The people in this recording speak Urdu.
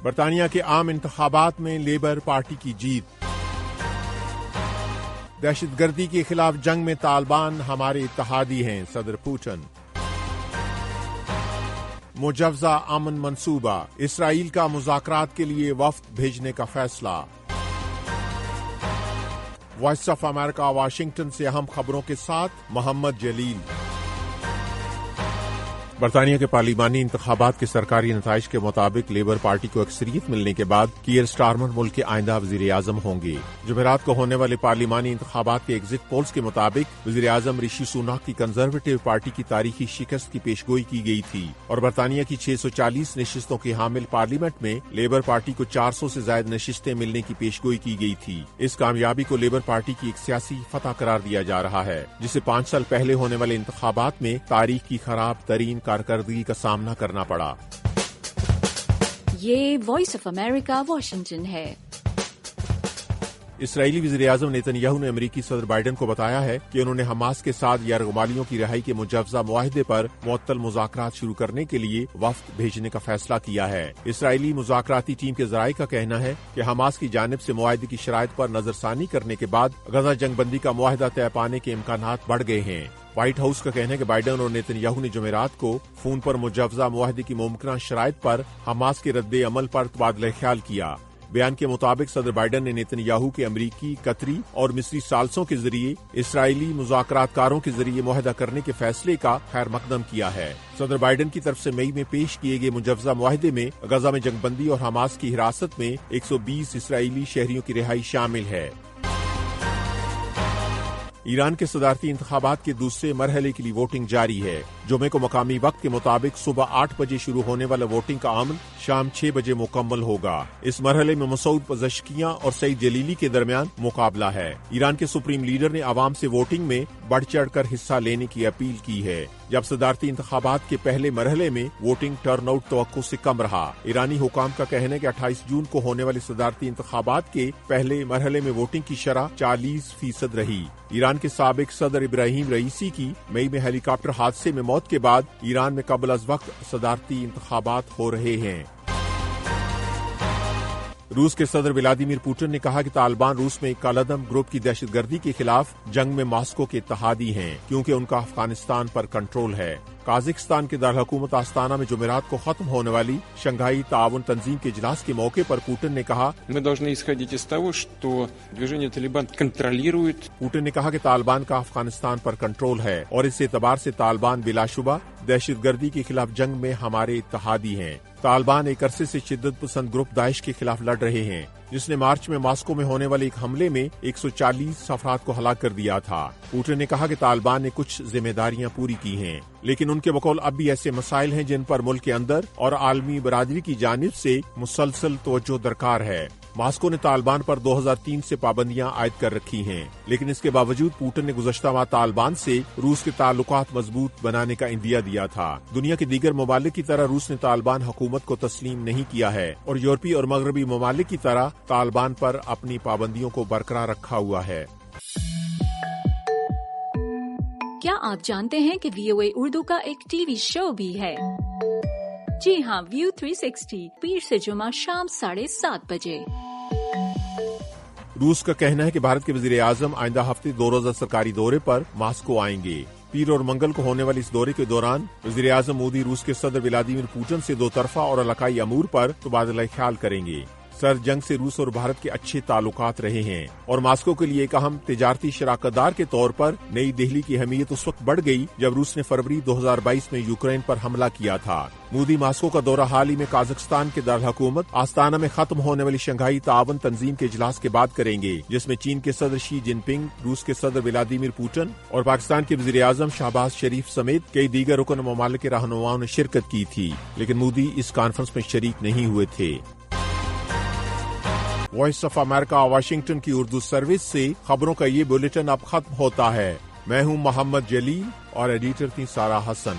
برطانیہ کے عام انتخابات میں لیبر پارٹی کی جیت۔ دہشت گردی کے خلاف جنگ میں طالبان ہمارے اتحادی ہیں، صدر پوٹن۔ مجوزہ امن منصوبہ، اسرائیل کا مذاکرات کے لیے وفد بھیجنے کا فیصلہ۔ وائس آف امریکہ واشنگٹن سے اہم خبروں کے ساتھ محمد جلیل۔ برطانیہ کے پارلیمانی انتخابات کے سرکاری نتائج کے مطابق لیبر پارٹی کو اکثریت ملنے کے بعد کیئر سٹارمر ملک کے آئندہ وزیر اعظم ہوں گے۔ جمعرات کو ہونے والے پارلیمانی انتخابات کے ایگزٹ پولز کے مطابق وزیر اعظم رشی سوناک کی کنزرویٹو پارٹی کی تاریخی شکست کی پیشگوئی کی گئی تھی اور برطانیہ کی 640 نشستوں کی حامل پارلیمنٹ میں لیبر پارٹی کو 400 سے زائد نشستیں ملنے کی پیشگوئی کی گئی تھی۔ اس کامیابی کو لیبر پارٹی کی ایک سیاسی فتح قرار دیا جا رہا ہے، جسے 5 سال پہلے ہونے والے انتخابات میں تاریخ کی خراب ترین کارکردگی کا سامنا کرنا پڑا۔ یہ وائس آف امریکہ واشنگٹن ہے۔ اسرائیلی وزیر اعظم نیتن یاہو نے امریکی صدر بائیڈن کو بتایا ہے کہ انہوں نے حماس کے ساتھ یرغمالیوں کی رہائی کے مجوزہ معاہدے پر معطل مذاکرات شروع کرنے کے لیے وفد بھیجنے کا فیصلہ کیا ہے۔ اسرائیلی مذاکراتی ٹیم کے ذرائع کا کہنا ہے کہ حماس کی جانب سے معاہدے کی شرائط پر نظر ثانی کرنے کے بعد غزہ جنگ بندی کا معاہدہ طے پانے کے امکانات بڑھ گئے ہیں۔ وائٹ ہاؤس کا کہنا ہے کہ بائیڈن اور نیتن یاہو نے جمعرات کو فون پر مجوزہ معاہدے کی ممکنہ شرائط پر حماس کے رد عمل پر تبادلہ خیال کیا۔ بیان کے مطابق صدر بائیڈن نے نیتن یاہو کے امریکی، قطری اور مصری ثالثوں کے ذریعے اسرائیلی مذاکرات کاروں کے ذریعے معاہدہ کرنے کے فیصلے کا خیر مقدم کیا ہے۔ صدر بائیڈن کی طرف سے مئی میں پیش کیے گئے مجوزہ معاہدے میں غزہ میں جنگ بندی اور حماس کی حراست میں 120 اسرائیلی شہریوں کی رہائی شامل ہے۔ ایران کے صدارتی انتخابات کے دوسرے مرحلے کے لیے ووٹنگ جاری ہے۔ جمعے کو مقامی وقت کے مطابق صبح 8 بجے شروع ہونے والا ووٹنگ کا عمل شام 6 بجے مکمل ہوگا۔ اس مرحلے میں مسعود پزشکیاں اور سعید جلیلی کے درمیان مقابلہ ہے۔ ایران کے سپریم لیڈر نے عوام سے ووٹنگ میں بڑھ چڑھ کر حصہ لینے کی اپیل کی ہے۔ جب صدارتی انتخابات کے پہلے مرحلے میں ووٹنگ ٹرن آؤٹ توقع سے کم رہا۔ ایرانی حکام کا کہنا ہے کہ 28 جون کو ہونے والے صدارتی انتخابات کے پہلے مرحلے میں ووٹنگ کی شرح 40% رہی۔ ایران کے سابق صدر ابراہیم رئیسی کی مئی میں ہیلی کاپٹر حادثے میں موت کے بعد ایران میں قبل از وقت صدارتی انتخابات ہو رہے ہیں۔ روس کے صدر ولادیمیر پوٹن نے کہا کہ طالبان روس میں کالعدم گروپ کی دہشت گردی کے خلاف جنگ میں ماسکو کے اتحادی ہیں، کیونکہ ان کا افغانستان پر کنٹرول ہے۔ قازقستان کے دارالحکومت آستانہ میں جمعرات کو ختم ہونے والی شنگھائی تعاون تنظیم کے اجلاس کے موقع پر پوٹن نے کہا پوٹن نے کہا کہ طالبان کا افغانستان پر کنٹرول ہے اور اس اعتبار سے طالبان بلا شبہ دہشت گردی کے خلاف جنگ میں ہمارے اتحادی ہیں۔ طالبان ایک عرصے سے شدت پسند گروپ داعش کے خلاف لڑ رہے ہیں، جس نے مارچ میں ماسکو میں ہونے والے ایک حملے میں 140 افراد کو ہلاک کر دیا تھا۔ پوٹن نے کہا کہ طالبان نے کچھ ذمہ داریاں پوری کی ہیں، لیکن ان کے بقول اب بھی ایسے مسائل ہیں جن پر ملک کے اندر اور عالمی برادری کی جانب سے مسلسل توجہ درکار ہے۔ ماسکو نے طالبان پر 2003 سے پابندیاں عائد کر رکھی ہیں، لیکن اس کے باوجود پوٹن نے گزشتہ ماہ طالبان سے روس کے تعلقات مضبوط بنانے کا عندیہ دیا تھا۔ دنیا کے دیگر ممالک کی طرح روس نے طالبان حکومت کو تسلیم نہیں کیا ہے اور یورپی اور مغربی ممالک کی طرح طالبان پر اپنی پابندیوں کو برقرار رکھا ہوا ہے۔ کیا آپ جانتے ہیں کہ VOA اردو کا ایک ٹی وی شو بھی ہے؟ جی ہاں، ویو 360 پیر سے جمعہ شام 7:30 بجے۔ روس کا کہنا ہے کہ بھارت کے وزیر اعظم آئندہ ہفتے 2 روزہ سرکاری دورے پر ماسکو آئیں گے۔ پیر اور منگل کو ہونے والے اس دورے کے دوران وزیر اعظم مودی روس کے صدر ولادیمیر پوٹن سے 2 طرفہ اور علاقائی امور پر تبادلہ خیال کریں گے۔ سرد جنگ سے روس اور بھارت کے اچھے تعلقات رہے ہیں اور ماسکو کے لیے ایک اہم تجارتی شراکت دار کے طور پر نئی دہلی کی اہمیت اس وقت بڑھ گئی جب روس نے فروری 2022 میں یوکرین پر حملہ کیا تھا۔ مودی ماسکو کا دورہ حال ہی میں قازقستان کے دارالحکومت آستانہ میں ختم ہونے والی شنگھائی تعاون تنظیم کے اجلاس کے بعد کریں گے، جس میں چین کے صدر شی جن پنگ، روس کے صدر ولادیمیر پوٹن اور پاکستان کے وزیر اعظم شہباز شریف سمیت کئی دیگر رکن ممالک کے رہنماؤں نے شرکت کی تھی، لیکن مودی اس کانفرنس میں شریک نہیں ہوئے تھے۔ وائس آف امریکہ واشنگٹن کی اردو سروس سے خبروں کا یہ بلیٹن اب ختم ہوتا ہے۔ میں ہوں محمد جلیل اور ایڈیٹر تھی سارہ حسن۔